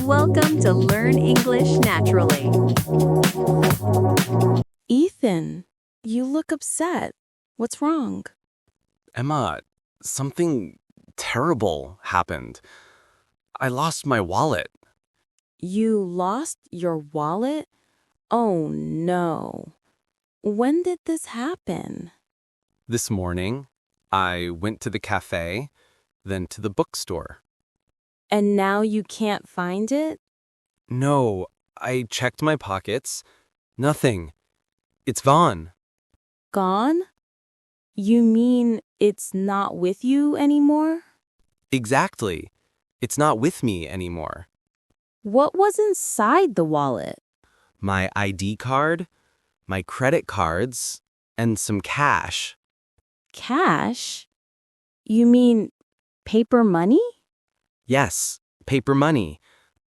Welcome to Learn English Naturally. Ethan, you look upset. What's wrong? Emma, something terrible happened. I lost my wallet. You lost your wallet? Oh no. When did this happen? This morning, I went to the café, then to the bookstore. And now you can't find it? No, I checked my pockets. Nothing. It's gone. Gone? You mean it's not with you anymore? Exactly. It's not with me anymore. What was inside the wallet? My ID card, my credit cards, and some cash. Cash? You mean paper money? Yes, paper money.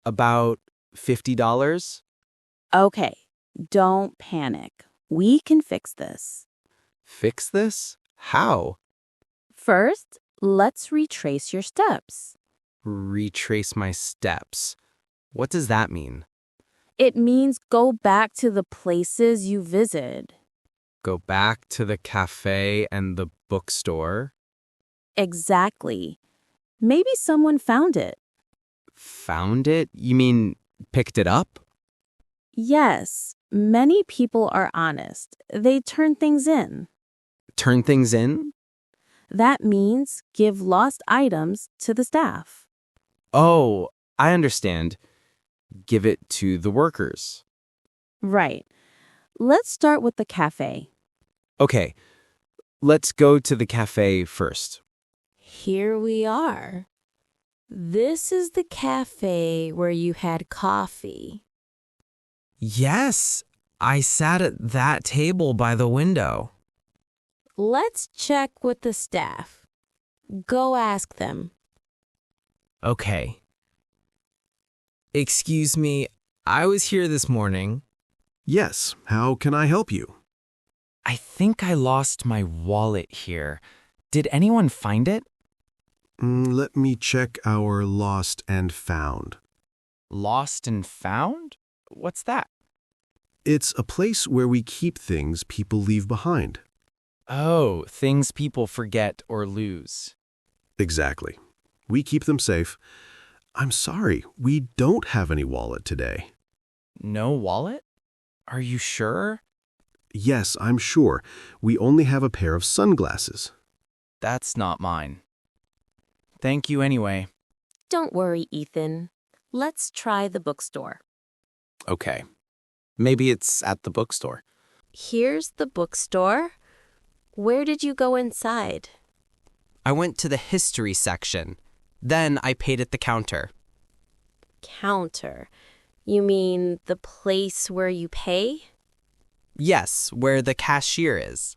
About $50. Okay, don't panic. We can fix this. Fix this? How? First, let's retrace your steps. Retrace my steps. What does that mean? It means go back to the places you visited. Go back to the cafe and the bookstore? Exactly. Maybe someone found it. Found it? You mean picked it up? Yes, many people are honest. They turn things in. Turn things in? That means give lost items to the staff. Oh, I understand. Give it to the workers. Right. Let's start with the cafe. Okay, let's go to the cafe first. Here we are. This is the cafe where you had coffee. Yes, I sat at that table by the window. Let's check with the staff. Go ask them. Okay. Excuse me, I was here this morning. Yes, how can I help you? I think I lost my wallet here. Did anyone find it? Let me check our lost and found. Lost and found? What's that? It's a place where we keep things people leave behind. Oh, things people forget or lose. Exactly. We keep them safe. I'm sorry, we don't have any wallet today. No wallet? Are you sure? Yes, I'm sure. We only have a pair of sunglasses. That's not mine. Thank you anyway. Don't worry, Ethan. Let's try the bookstore. Okay. Maybe it's at the bookstore. Here's the bookstore. Where did you go inside? I went to the history section. Then I paid at the counter. Counter. You mean the place where you pay? Yes, where the cashier is.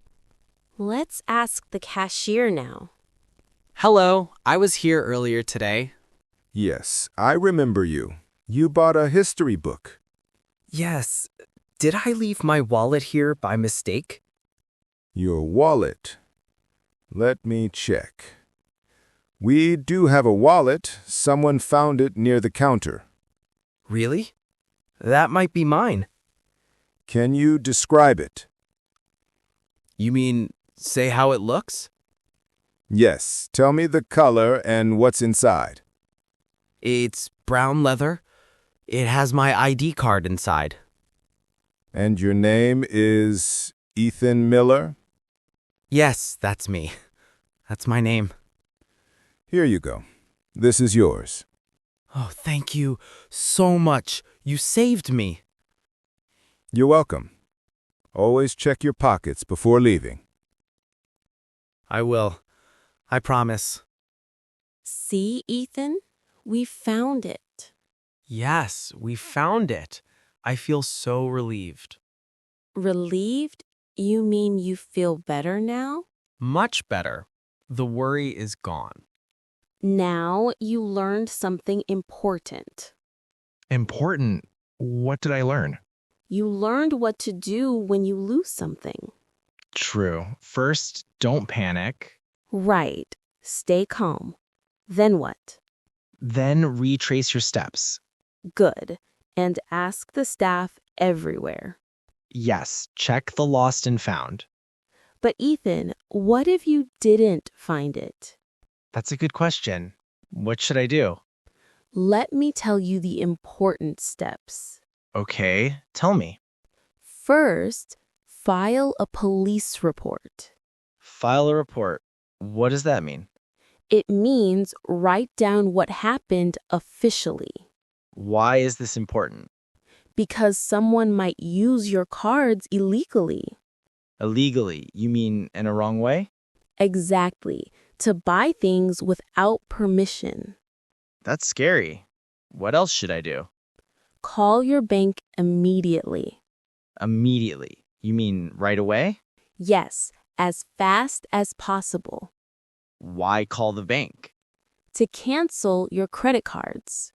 Let's ask the cashier now. Hello, I was here earlier today. Yes, I remember you. You bought a history book. Yes. Did I leave my wallet here by mistake? Your wallet. Let me check. We do have a wallet. Someone found it near the counter. Really? That might be mine. Can you describe it? You mean say how it looks? Yes, tell me the color and what's inside. It's brown leather. It has my ID card inside. And your name is Ethan Miller? Yes, that's me. That's my name. Here you go. This is yours. Oh, thank you so much. You saved me. You're welcome. Always check your pockets before leaving. I will. I promise. See, Ethan? We found it. Yes, we found it. I feel so relieved. Relieved? You mean you feel better now? Much better. The worry is gone. Now you learned something important. Important? What did I learn? You learned what to do when you lose something. True. First, don't panic. Right. Stay calm. Then what? Then retrace your steps. Good. And ask the staff everywhere. Yes, check the lost and found. But Ethan, what if you didn't find it? That's a good question. What should I do? Let me tell you the important steps. Okay, tell me. First, file a police report. File a report. What does that mean? It means write down what happened officially. Why is this important? Because someone might use your cards illegally. Illegally, you mean in a wrong way? Exactly. To buy things without permission. That's scary. What else should I do? Call your bank immediately. Immediately. You mean right away? Yes, as fast as possible. Why call the bank? To cancel your credit cards.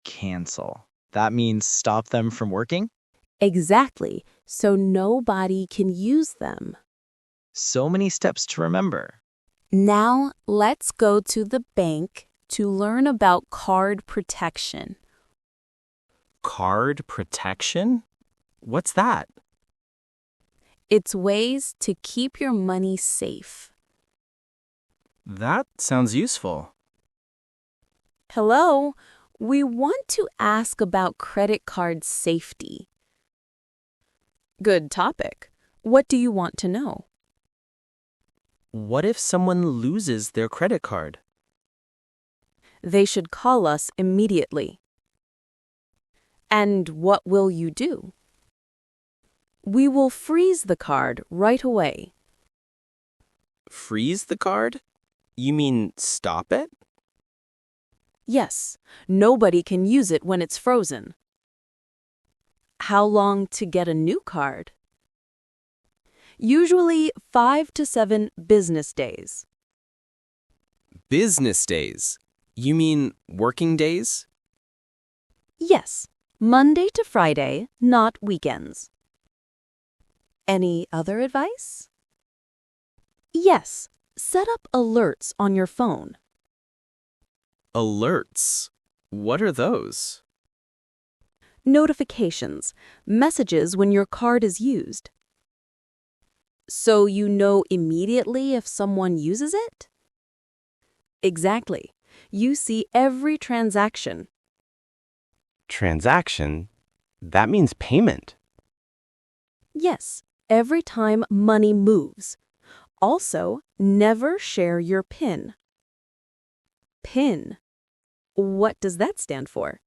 Cancel. That means stop them from working? Exactly, so nobody can use them. So many steps to remember. Now, let's go to the bank to learn about card protection. Card protection? What's that? It's ways to keep your money safe. That sounds useful. Hello, we want to ask about credit card safety. Good topic. What do you want to know? What if someone loses their credit card? They should call us immediately. And what will you do? We will freeze the card right away. Freeze the card? You mean stop it? Yes, nobody can use it when it's frozen. How long to get a new card? Usually 5 to 7 business days. Business days? You mean working days? Yes, Monday to Friday, not weekends. Any other advice? Yes, set up alerts on your phone. Alerts? What are those? Notifications, messages when your card is used. So you know immediately if someone uses it? Exactly. You see every transaction. Transaction? That means payment. Yes, every time money moves. Also, never share your PIN. PIN. What does that stand for?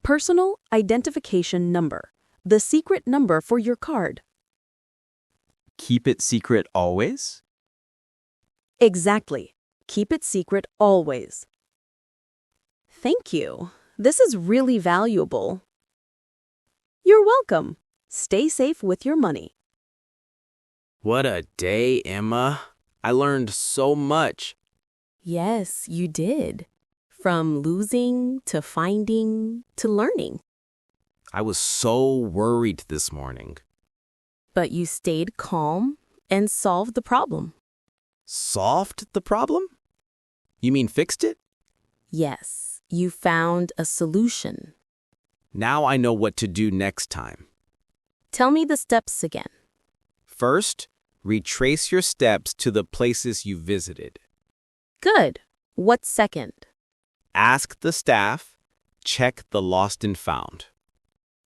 Personal Identification Number. The secret number for your card. Keep it secret always? Exactly. Keep it secret always. Thank you. This is really valuable. You're welcome. Stay safe with your money. What a day, Emma. I learned so much. Yes, you did. From losing to finding to learning. I was so worried this morning. But you stayed calm and solved the problem. Solved the problem? You mean fixed it? Yes, you found a solution. Now I know what to do next time. Tell me the steps again. First, retrace your steps to the places you visited. Good. What's second? Ask the staff. Check the lost and found.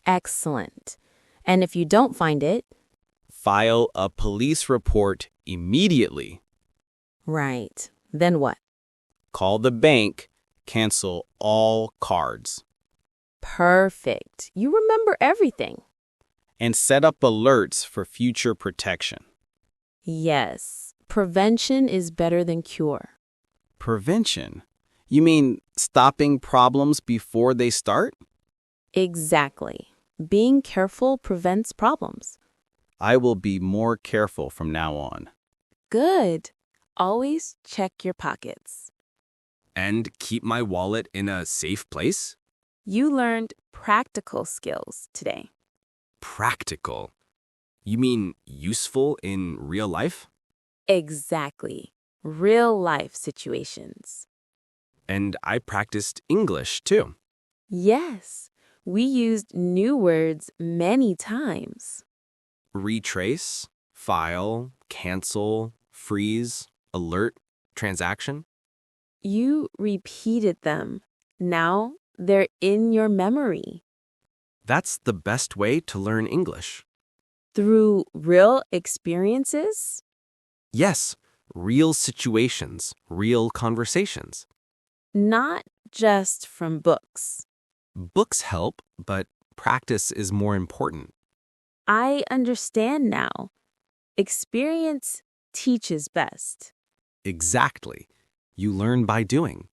Excellent. And if you don't find it? File a police report immediately. Right. Then what? Call the bank. Cancel all cards. Perfect. You remember everything. And set up alerts for future protection. Yes. Prevention is better than cure. Prevention? You mean stopping problems before they start? Exactly. Being careful prevents problems. I will be more careful from now on. Good. Always check your pockets. And keep my wallet in a safe place? You learned practical skills today. Practical? You mean useful in real life? Exactly. Real life situations. And I practiced English too. Yes, we used new words many times. Retrace, file, cancel, freeze, alert, transaction. You repeated them. Now they're in your memory. That's the best way to learn English. Through real experiences? Yes, real situations, real conversations. Not just from books. Books help, but practice is more important. I understand now. Experience teaches best. Exactly. You learn by doing.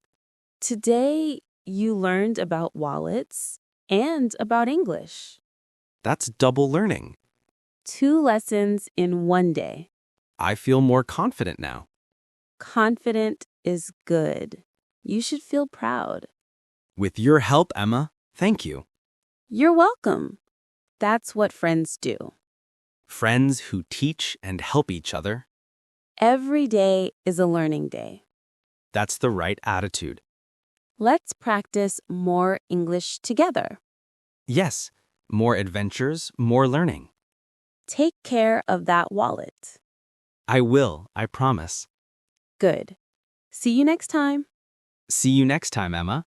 Today, you learned about wallets and about English. That's double learning. 2 lessons in one day. I feel more confident now. Confident is good. You should feel proud. With your help, Emma, thank you. You're welcome. That's what friends do. Friends who teach and help each other. Every day is a learning day. That's the right attitude. Let's practice more English together. Yes, more adventures, more learning. Take care of that wallet. I will, I promise. Good. See you next time. See you next time, Emma.